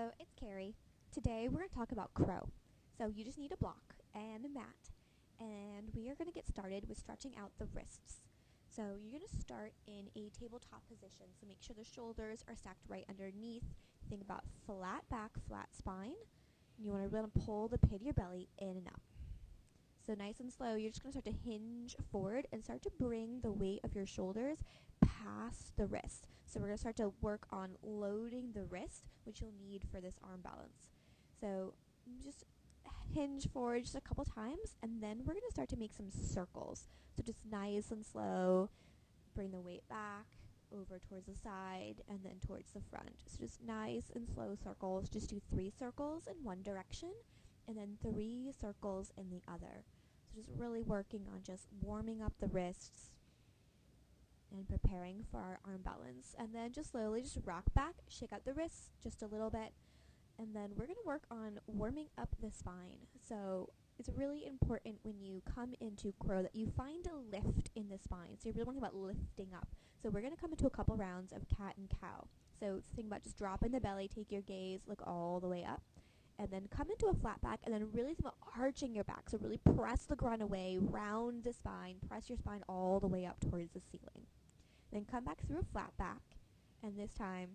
Hello, it's Carrie. Today we're going to talk about crow. So you just need a block and a mat, and we are going to get started with stretching out the wrists. So you're going to start in a tabletop position, so make sure the shoulders are stacked right underneath. Think about flat back, flat spine. And you want to really pull the pit of your belly in and up. So nice and slow, you're just going to start to hinge forward and start to bring the weight of your shoulders past the wrist. So we're going to start to work on loading the wrist, which you'll need for this arm balance. So just hinge forward just a couple times, and then we're going to start to make some circles. So just nice and slow, bring the weight back over towards the side and then towards the front. So just nice and slow circles. Just do 3 circles in one direction and then 3 circles in the other. So just really working on just warming up the wrists and preparing for our arm balance. And then just slowly just rock back, shake out the wrists just a little bit, and then we're going to work on warming up the spine. So it's really important when you come into crow that you find a lift in the spine. So you're really working about lifting up. So we're going to come into a couple rounds of cat and cow. So think about just dropping the belly, take your gaze, look all the way up, and then come into a flat back, and then really think about arching your back. So really press the ground away, round the spine, press your spine all the way up towards the ceiling. Then come back through a flat back, and this time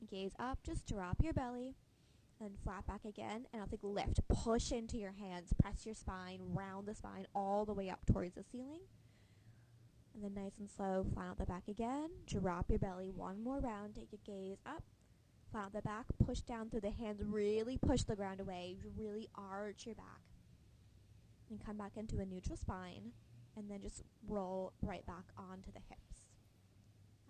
gaze up, just drop your belly, then flat back again, and I'll think lift, push into your hands, press your spine, round the spine all the way up towards the ceiling. And then nice and slow, flat out the back again, drop your belly, one more round, take your gaze up, flat out the back, push down through the hands, really push the ground away, really arch your back. And come back into a neutral spine, and then just roll right back onto the hips.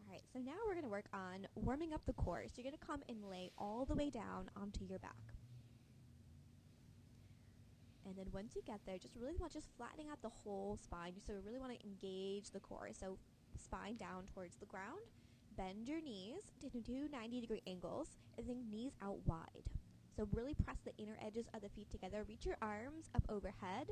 Alright, so now we're going to work on warming up the core. So you're going to come and lay all the way down onto your back. And then once you get there, just really want just flattening out the whole spine. So we really want to engage the core. So spine down towards the ground. Bend your knees to 2 90-degree angles, and then knees out wide. So really press the inner edges of the feet together. Reach your arms up overhead.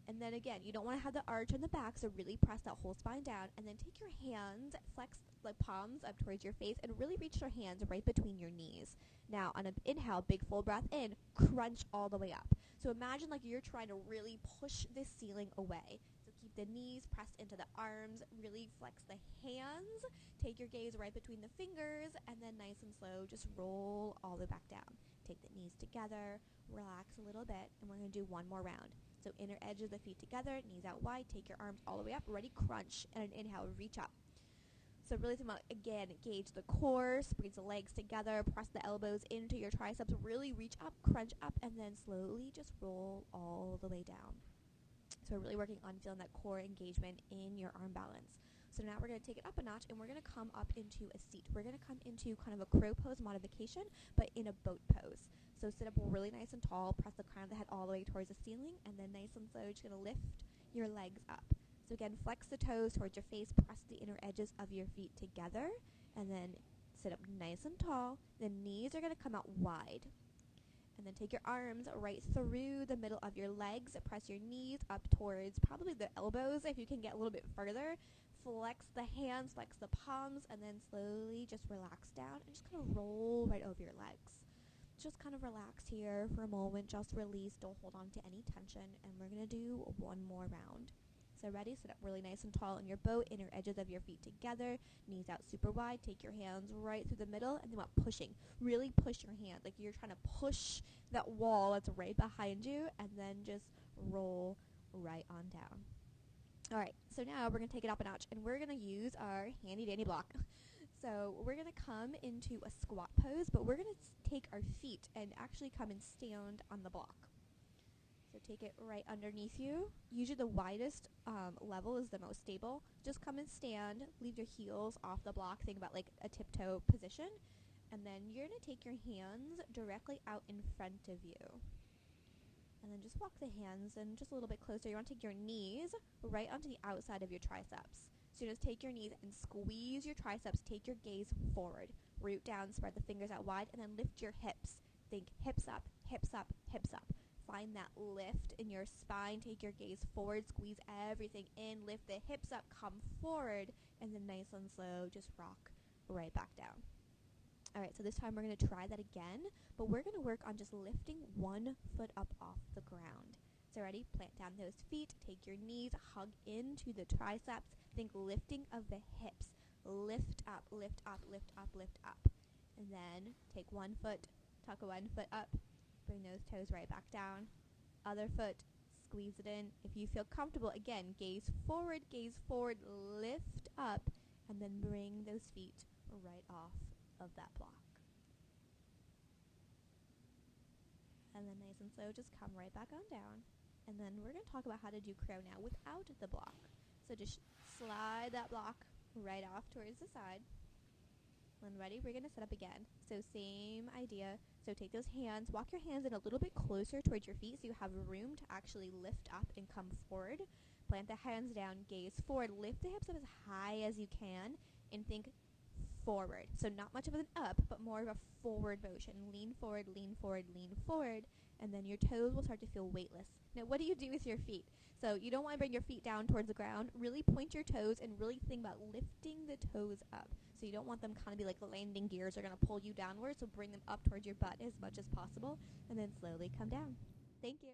And then again, you don't want to have the arch on the back, so really press that whole spine down. And then take your hands, flex the palms up towards your face, and really reach your hands right between your knees. Now, on an inhale, big full breath in, crunch all the way up. So imagine like you're trying to really push this ceiling away. So keep the knees pressed into the arms, really flex the hands, take your gaze right between the fingers, and then nice and slow, just roll all the way back down. Take the knees together, relax a little bit, and we're going to do one more round. So inner edge of the feet together, knees out wide, take your arms all the way up, ready, crunch, and an inhale, reach up. So really think about, again, engage the core, squeeze the legs together, press the elbows into your triceps, really reach up, crunch up, and then slowly just roll all the way down. So we're really working on feeling that core engagement in your arm balance. So now we're going to take it up a notch, and we're going to come up into a seat. We're going to come into kind of a crow pose modification, but in a boat pose. So sit up really nice and tall, press the crown of the head all the way towards the ceiling, and then nice and slow, you're just going to lift your legs up. So again, flex the toes towards your face, press the inner edges of your feet together, and then sit up nice and tall. The knees are going to come out wide. And then take your arms right through the middle of your legs. Press your knees up towards probably the elbows if you can get a little bit further. Flex the hands, flex the palms, and then slowly just relax down and just kind of roll right over your legs. Just kind of relax here for a moment. Just release. Don't hold on to any tension. And we're going to do one more round. So ready? Sit up really nice and tall in your boat. Inner edges of your feet together. Knees out super wide. Take your hands right through the middle. And then about pushing. Really push your hand. Like you're trying to push that wall that's right behind you. And then just roll right on down. Alright, so now we're going to take it up a notch. And we're going to use our handy dandy block. So we're going to come into a squat pose. But we're going to take our feet and actually come and stand on the block. So take it right underneath you. Usually the widest level is the most stable. Just come and stand. Leave your heels off the block. Think about like a tiptoe position. And then you're going to take your hands directly out in front of you. And then just walk the hands in just a little bit closer. You want to take your knees right onto the outside of your triceps. So just take your knees and squeeze your triceps. Take your gaze forward. Root down, spread the fingers out wide, and then lift your hips. Think hips up, hips up, hips up. Find that lift in your spine. Take your gaze forward. Squeeze everything in. Lift the hips up. Come forward. And then nice and slow, just rock right back down. Alright, so this time we're going to try that again, but we're going to work on just lifting one foot up off the ground. So ready? Plant down those feet, take your knees, hug into the triceps, think lifting of the hips. Lift up, lift up, lift up, lift up. And then take one foot, tuck one foot up, bring those toes right back down. Other foot, squeeze it in. If you feel comfortable, again, gaze forward, lift up, and then bring those feet right off of that block. And then nice and slow, just come right back on down. And then we're going to talk about how to do crow now without the block. So just slide that block right off towards the side. When ready, we're going to set up again. So same idea. So take those hands, walk your hands in a little bit closer towards your feet so you have room to actually lift up and come forward. Plant the hands down, gaze forward, lift the hips up as high as you can, and think forward. So not much of an up, but more of a forward motion. Lean forward, lean forward, lean forward, and then your toes will start to feel weightless. Now, what do you do with your feet? So you don't want to bring your feet down towards the ground. Really point your toes and really think about lifting the toes up. So you don't want them kind of be like landing gears are going to pull you downward, so bring them up towards your butt as much as possible, and then slowly come down. Thank you.